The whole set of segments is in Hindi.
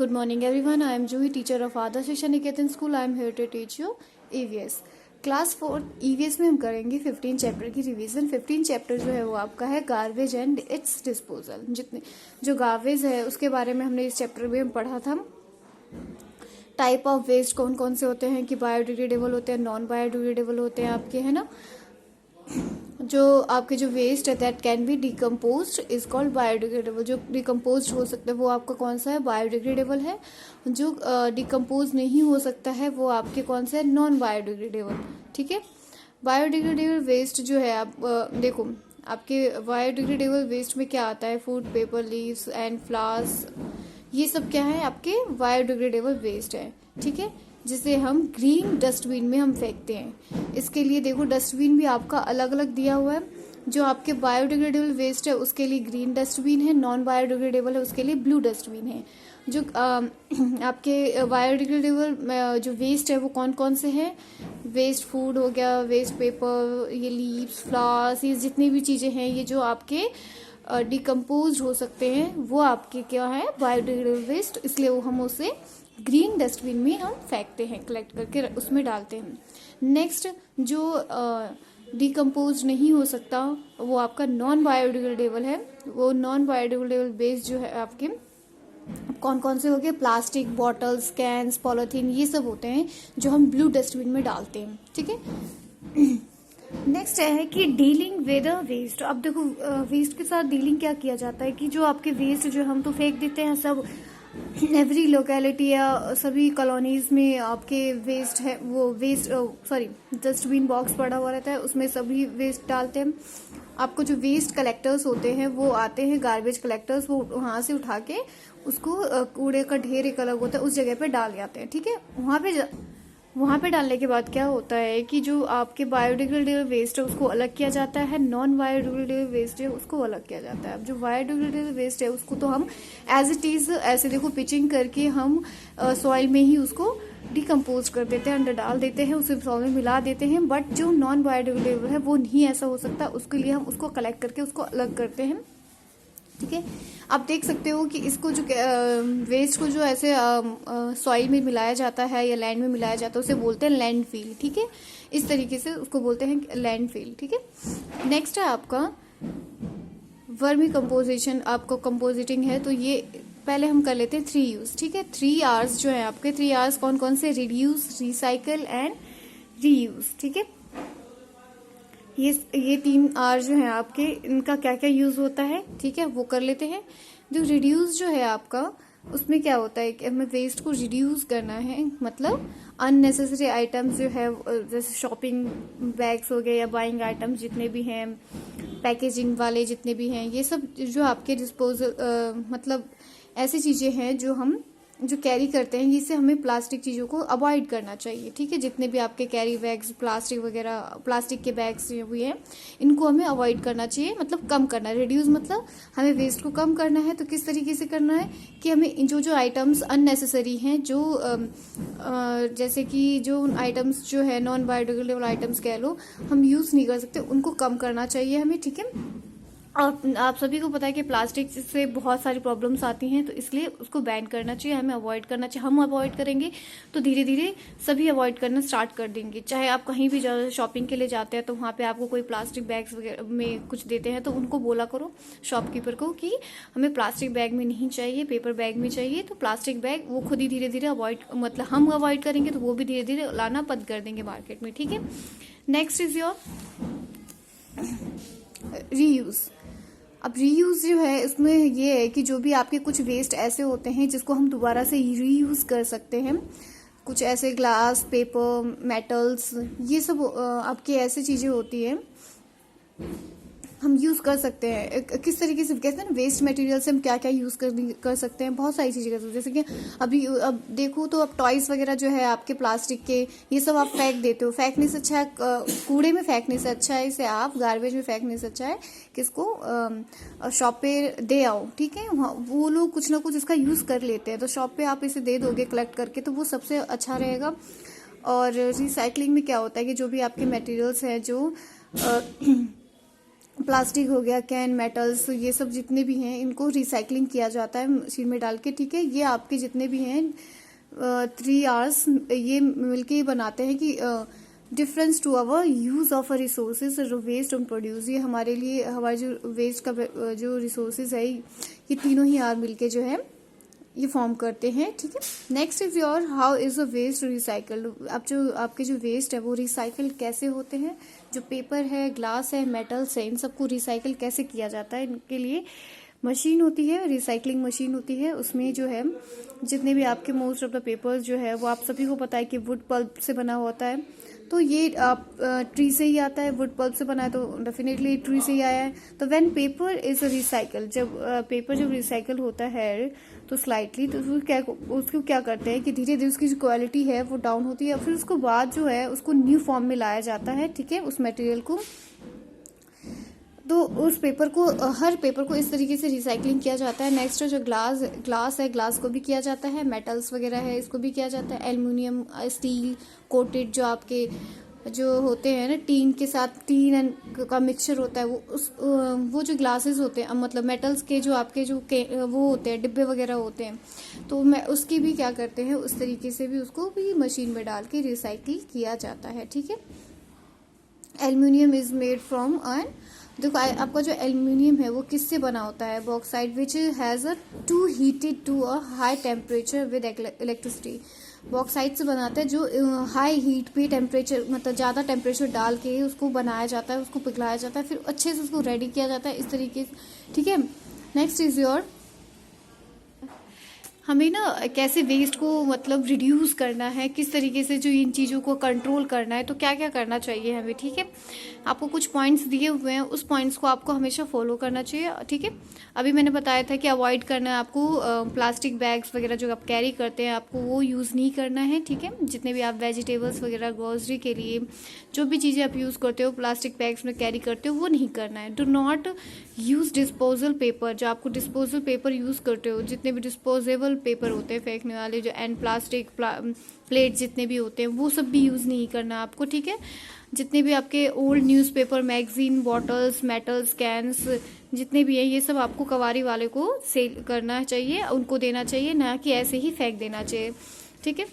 Good morning everyone. I am Juhi, teacher of Adarsh Shiksha Niketan School. I am here to teach you EVS. Class 4 EVS में हम करेंगे 15 चैप्टर की रिवीजन। 15 चैप्टर जो है वो आपका है गार्बेज एंड इट्स डिस्पोजल। जितने जो गार्बेज है उसके बारे में हमने इस चैप्टर में पढ़ा था। टाइप ऑफ वेस्ट कौन कौन से होते हैं कि बायोडिग्रेडेबल होते हैं, नॉन बायोडिग्रेडेबल होते हैं आपके, है ना। जो आपके जो वेस्ट है that can be decomposed is called biodegradable. जो डिकम्पोज्ड हो सकता है वो आपका कौन सा है, बायोडिग्रेडेबल है। जो डिकम्पोज नहीं हो सकता है वो आपके कौन सा है, नॉन बायोडिग्रेडेबल। ठीक है। बायोडिग्रेडेबल वेस्ट जो है आप देखो, आपके बायोडिग्रेडेबल वेस्ट में क्या आता है, food, paper, leaves and flowers, ये सब क्या है आपके बायोडिग्रेडेबल वेस्ट है। ठीक है, जिसे हम ग्रीन डस्टबिन में हम फेंकते हैं। इसके लिए देखो डस्टबिन भी आपका अलग अलग दिया हुआ है। जो आपके बायोडिग्रेडेबल वेस्ट है उसके लिए ग्रीन डस्टबिन है, नॉन बायोडिग्रेडेबल है उसके लिए ब्लू डस्टबिन है। जो आपके बायोडिग्रेडेबल जो वेस्ट है वो कौन कौन से हैं, वेस्ट फूड हो गया, वेस्ट पेपर, ये लीव्स, फ्लावर्स, ये जितनी भी चीज़ें हैं ये जो आपके डिकम्पोज हो सकते हैं वो आपके क्या है, बायोडिग्रेडेबल वेस्ट। इसलिए वो हम उसे ग्रीन डस्टबिन में हम फेंकते हैं, कलेक्ट करके उसमें डालते हैं। नेक्स्ट जो डिकम्पोज नहीं हो सकता वो आपका नॉन बायोडिग्रेडेबल है। वो नॉन बायोडिग्रेडेबल वेस्ट जो है आपके कौन कौन से हो गए, प्लास्टिक बॉटल्स, कैंस, पॉलीथीन, ये सब होते हैं जो हम ब्लू डस्टबिन में डालते हैं। ठीक है। नेक्स्ट है कि डीलिंग विद वेस्ट। अब देखो वेस्ट के साथ डीलिंग क्या किया जाता है कि जो आपके वेस्ट जो हम तो फेंक देते हैं सब, एवरी लोकेलिटी या सभी कॉलोनीज में आपके वेस्ट है, वो वेस्ट डस्टबिन बॉक्स पड़ा हुआ रहता है, उसमें सभी वेस्ट डालते हैं। आपको जो वेस्ट कलेक्टर्स होते हैं वो आते हैं, गार्बेज कलेक्टर्स, वो वहां से उठा के उसको कूड़े का ढेर एक अलग होता है उस जगह पे डाल जाते हैं। ठीक है, वहां पे डालने के बाद क्या होता है कि जो आपके बायोडिग्रेडेबल वेस्ट है उसको अलग किया जाता है, नॉन बायोडिग्रेडेबल वेस्ट है उसको अलग किया जाता है। अब जो बायोडिग्रेडेबल वेस्ट है उसको तो हम एज इट इज ऐसे देखो पिचिंग करके हम सॉइल में ही उसको डिकम्पोज कर देते हैं, अंदर डाल देते हैं, उसे सॉइल में मिला देते हैं। बट जो नॉन बायोडिग्रेडेबल है वो नहीं ऐसा हो सकता, उसके लिए हम उसको कलेक्ट करके उसको अलग करते हैं। ठीक है, आप देख सकते हो कि इसको जो वेस्ट को जो ऐसे सॉइल में मिलाया जाता है या लैंड में मिलाया जाता है उसे बोलते हैं लैंडफिल। ठीक है, इस तरीके से उसको बोलते हैं लैंडफिल। ठीक है। नेक्स्ट है आपका वर्मी कंपोजिशन। आपको कंपोजिटिंग है तो ये पहले हम कर लेते हैं 3 यूज। ठीक है, 3 R's जो है आपके 3 R's कौन कौन से, रिड्यूस, रिसाइकल एंड रीयूज। ठीक है, ये 3 R जो है आपके, इनका क्या क्या यूज होता है, ठीक है, वो कर लेते हैं। जो रिड्यूस जो है आपका, उसमें क्या होता है कि हमें वेस्ट को रिड्यूस करना है, मतलब अननेसेसरी आइटम्स जो है जैसे शॉपिंग बैग्स हो गए या बाइंग आइटम्स जितने भी हैं, पैकेजिंग वाले जितने भी हैं, ये सब जो आपके डिस्पोजल मतलब ऐसी चीजें हैं जो हम जो कैरी करते हैं, जिससे हमें प्लास्टिक चीज़ों को अवॉइड करना चाहिए। ठीक है, जितने भी आपके कैरी बैग्स, प्लास्टिक वगैरह, प्लास्टिक के बैग्स जो भी हैं इनको हमें अवॉइड करना चाहिए, मतलब कम करना। रिड्यूस मतलब हमें वेस्ट को कम करना है। तो किस तरीके से करना है कि हमें जो जो आइटम्स अननेसेसरी हैं, जो जैसे कि जो आइटम्स जो है नॉन बायोडिग्रेडेबल आइटम्स कह लो, हम यूज़ नहीं कर सकते, उनको कम करना चाहिए हमें। ठीक है, और आप सभी को पता है कि प्लास्टिक से बहुत सारी प्रॉब्लम्स आती हैं, तो इसलिए उसको बैन करना चाहिए, हमें अवॉइड करना चाहिए। हम अवॉइड करेंगे तो धीरे धीरे सभी अवॉइड करना स्टार्ट कर देंगे। चाहे आप कहीं भी शॉपिंग के लिए जाते हैं तो वहाँ पे आपको कोई प्लास्टिक बैग्स वगैरह में कुछ देते हैं तो उनको बोला करो शॉपकीपर को कि हमें प्लास्टिक बैग में नहीं चाहिए, पेपर बैग में चाहिए। तो प्लास्टिक बैग वो खुद ही धीरे धीरे अवॉइड, मतलब हम अवॉइड करेंगे तो वो भी धीरे धीरे लाना बंद कर देंगे मार्केट में। ठीक है, नेक्स्ट इज योर रीयूज। अब रीयूज जो है उसमें ये है कि जो भी आपके कुछ वेस्ट ऐसे होते हैं जिसको हम दोबारा से रीयूज कर सकते हैं, कुछ ऐसे ग्लास, पेपर, मेटल्स, ये सब आपकी ऐसी चीजें होती हैं हम यूज कर सकते हैं। किस तरीके से कहते हैं ना, वेस्ट मटेरियल से हम क्या क्या यूज कर सकते हैं, बहुत सारी चीजें कर सकते हैं। जैसे कि अब देखो तो अब टॉयज वगैरह जो है आपके प्लास्टिक के, ये सब आप फेंक देते हो, फेंकने से अच्छा है कूड़े में फेंकने से अच्छा है इसे आप गार्बेज में फेंकने से अच्छा है किसको शॉप पे दे आओ। ठीक है, वो लोग कुछ ना कुछ इसका यूज कर लेते हैं, तो शॉप पे आप इसे दे दोगे कलेक्ट करके तो वो सबसे अच्छा रहेगा। और रिसाइकलिंग में क्या होता है कि जो भी आपके मटेरियल्स हैं जो प्लास्टिक हो गया, कैन, मेटल्स, ये सब जितने भी हैं इनको रिसाइकलिंग किया जाता है मशीन में डाल के, ठीक है। ये आपके जितने भी हैं 3 R's ये मिलके बनाते हैं कि difference to our use of a resources waste and produce. ये हमारे लिए हमारे जो वेस्ट का जो रिसोर्सेज है ये तीनों ही आर मिलके जो है ये फॉर्म करते हैं, ठीक है। Next is your how is a waste recycled. अब जो आपके जो वेस्ट है वो रिसाइकल कैसे होते हैं। जो पेपर है, ग्लास है, मेटल्स है, इन सबको रिसाइकल कैसे किया जाता है, इनके लिए मशीन होती है, रिसाइकलिंग मशीन होती है। उसमें जो है जितने भी आपके मोस्ट ऑफ द पेपर्स जो है वो आप सभी को पता है कि वुड पल्प से बना होता है। तो ये आप ट्री से ही आता है, वुड पल्प से बना है तो डेफिनेटली ट्री से ही आया है। तो व्हेन पेपर इज रिसाइकल, जब पेपर जब रिसाइकल होता है तो स्लाइटली, तो उसको क्या करते हैं कि धीरे धीरे उसकी जो क्वालिटी है वो डाउन होती है, फिर उसको बाद जो है उसको न्यू फॉर्म में लाया जाता है, ठीक है, उस मटेरियल को। तो उस पेपर को, हर पेपर को इस तरीके से रिसाइकलिंग किया जाता है। नेक्स्ट जो ग्लास है, ग्लास को भी किया जाता है, मेटल्स वगैरह है इसको भी किया जाता है, एल्युमिनियम, स्टील कोटेड जो आपके जो होते हैं ना, टीन के साथ टीन का मिक्सचर होता है, वो जो ग्लासेस होते हैं, मतलब मेटल्स के जो आपके जो वो होते हैं, डिब्बे वगैरह होते हैं, तो मैं उसकी भी क्या करते हैं उस तरीके से भी उसको भी मशीन में डाल के रिसाइकिल किया जाता है, ठीक है। Aluminium is made from and देखो आपका जो एल्युमिनियम है वो किससे बना होता है, bauxite which has a to heated to a high temperature with electricity. Bauxite से बनाता है जो हाई हीट पे टेम्परेचर, मतलब ज़्यादा टेम्परेचर डाल के उसको बनाया जाता है, उसको पिघलाया जाता है, फिर अच्छे से उसको रेडी किया जाता है इस तरीके से, ठीक है। नेक्स्ट इज योर, हमें ना कैसे वेस्ट को मतलब रिड्यूस करना है, किस तरीके से जो इन चीज़ों को कंट्रोल करना है, तो क्या क्या करना चाहिए हमें, ठीक है। आपको कुछ पॉइंट्स दिए हुए हैं, उस पॉइंट्स को आपको हमेशा फॉलो करना चाहिए, ठीक है। अभी मैंने बताया था कि अवॉइड करना है आपको प्लास्टिक बैग्स वगैरह जो आप कैरी करते हैं आपको वो यूज़ नहीं करना है, ठीक है। जितने भी आप वेजिटेबल्स वगैरह ग्रोसरी के लिए जो भी चीज़ें आप यूज़ करते हो प्लास्टिक बैग्स में कैरी करते हो वो नहीं करना है। Do not use disposal paper, जो आपको डिस्पोजल पेपर यूज़ करते हो, जितने भी डिस्पोजेबल पेपर होते हैं फेंकने वाले जो, एंड प्लास्टिक प्लेट जितने भी होते हैं वो सब भी यूज़ नहीं करना आपको, ठीक है। जितने भी आपके old newspaper, magazine, bottles, metals, cans जितने भी हैं ये सब आपको कवारी वाले को सेल करना चाहिए, उनको देना चाहिए, ना कि ऐसे ही फेंक देना चाहिए, ठीक है।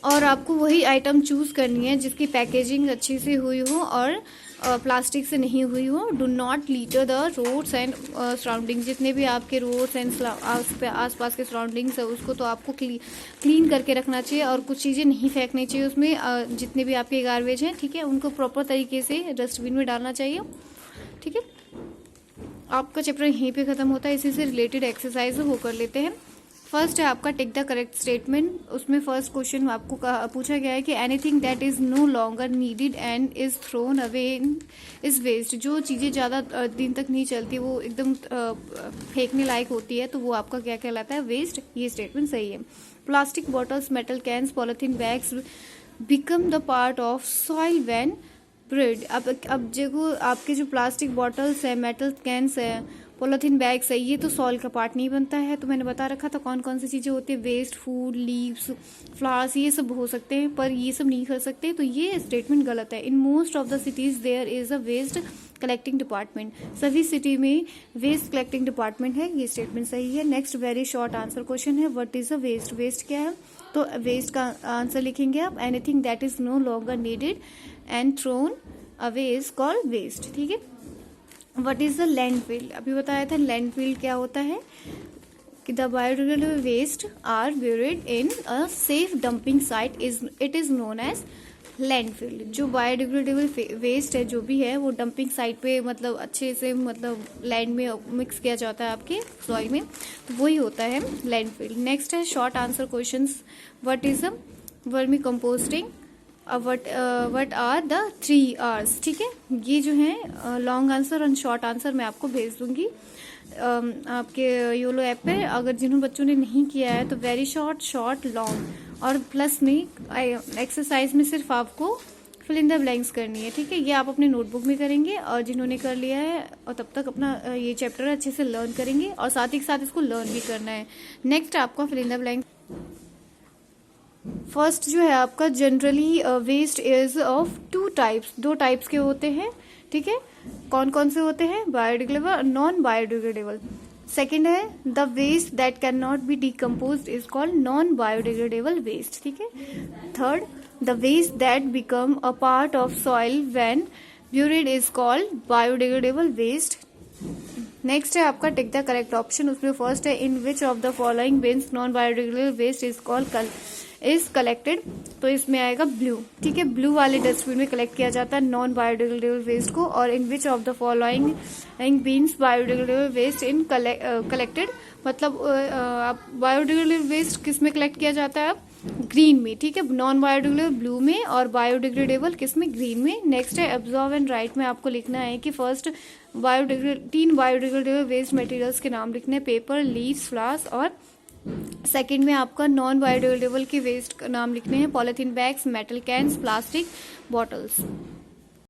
और आपको वही आइटम चूज करनी है जिसकी पैकेजिंग अच्छी से हुई हो और प्लास्टिक से नहीं हुई हो। Do not litter the roads and surroundings, जितने भी आपके रोड्स एंड आसपास के सराउंडिंग्स है उसको तो आपको क्लीन करके रखना चाहिए, और कुछ चीज़ें नहीं फेंकनी चाहिए उसमें। जितने भी आपके गार्बेज हैं, ठीक है, उनको प्रॉपर तरीके से डस्टबिन में डालना चाहिए, ठीक है। आपका चैप्टर यहीं पे ख़त्म होता है। इसी से रिलेटेड एक्सरसाइज वो कर लेते हैं। फर्स्ट है आपका टिक द करेक्ट स्टेटमेंट। उसमें फर्स्ट क्वेश्चन आपको पूछा गया है कि anything that is no longer needed and is thrown away is waste. जो चीज़ें ज़्यादा दिन तक नहीं चलती, वो एकदम फेंकने लायक होती है, तो वो आपका क्या कहलाता है, वेस्ट। ये स्टेटमेंट सही है। Plastic bottles, metal cans, polythene bags become the part of soil when buried. अब देखो आपके जो प्लास्टिक बॉटल्स है, मेटल कैंस है, पॉलीथीन बैग्स है, ये तो सॉइल का पार्ट नहीं बनता है। तो मैंने बता रखा था कौन कौन सी चीज़ें होती है, वेस्ट, फूड, लीव्स, फ्लावर्स, ये सब हो सकते हैं, पर ये सब नहीं कर सकते, तो ये स्टेटमेंट गलत है। In most of the cities there is a waste collecting department. सभी सिटी में वेस्ट कलेक्टिंग डिपार्टमेंट है, ये स्टेटमेंट सही है। Next very short answer question है, what is a waste. Waste क्या है, तो वेस्ट का आंसर लिखेंगे आप, anything that is no longer needed and thrown away is called waste, ठीक है। व्हाट इज द लैंडफिल, अभी बताया था लैंडफिल क्या होता है कि the biodegradable waste are buried in a safe dumping site, it is known as landfill. जो बायोडिग्रेडेबल वेस्ट है जो भी है वो डंपिंग साइट पे मतलब अच्छे से मतलब लैंड में मिक्स किया जाता है आपके सॉइल में, तो वही होता है लैंडफिल। नेक्स्ट है short answer questions, what is a vermicomposting, what are the 3 R's, ठीक है। ये जो है लॉन्ग आंसर और शॉर्ट आंसर मैं आपको भेज दूंगी आपके योलो ऐप पे। अगर जिन्होंने बच्चों ने नहीं किया है तो वेरी शॉर्ट, शॉर्ट, लॉन्ग, और प्लस में एक्सरसाइज में सिर्फ आपको फिल इन द ब्लैंक्स करनी है, ठीक है। ये आप अपने नोटबुक में करेंगे, और जिन्होंने कर लिया है और तब तक अपना ये चैप्टर अच्छे से लर्न करेंगे, और साथ ही साथ इसको लर्न भी करना है। नेक्स्ट आपका fill in the blanks. First जो है आपका generally waste is of 2 types, 2 types के होते हैं, ठीक है, कौन कौन से होते हैं, बायोडिग्रेडेबल और नॉन बायोडिग्रेडेबल। सेकेंड है the waste that can not be decompose is called non biodegradable waste, ठीक है। Third, the waste that become a part of soil when buried is called biodegradable waste. Next है आपका टिक द करेक्ट ऑप्शन, उसमें फर्स्ट है in which of the following bins non biodegradable waste is collected, तो इसमें आएगा ब्लू, ठीक है। ब्लू वाले डस्टबिन में कलेक्ट किया जाता है नॉन बायोडिग्रेडेबल वेस्ट को। और in which of the following bins biodegradable waste in collected, मतलब बायोडिग्रेडेबल वेस्ट किस में कलेक्ट किया जाता है, अब ग्रीन में, ठीक है। नॉन बायोडिग्रेडेबल ब्लू में और बायोडिग्रेडेबल किस में, ग्रीन में। नेक्स्ट है एब्जॉर्ब एंड राइट में आपको लिखना है कि फर्स्ट तीन बायोडिग्रेडेबल वेस्ट मटेरियल्स के नाम लिखने हैं, पेपर, लीव्स, फ्लावर्स, और सेकंड में आपका नॉन बायोडिग्रेडेबल के वेस्ट का नाम लिखने हैं, polythene bags, metal cans, plastic bottles.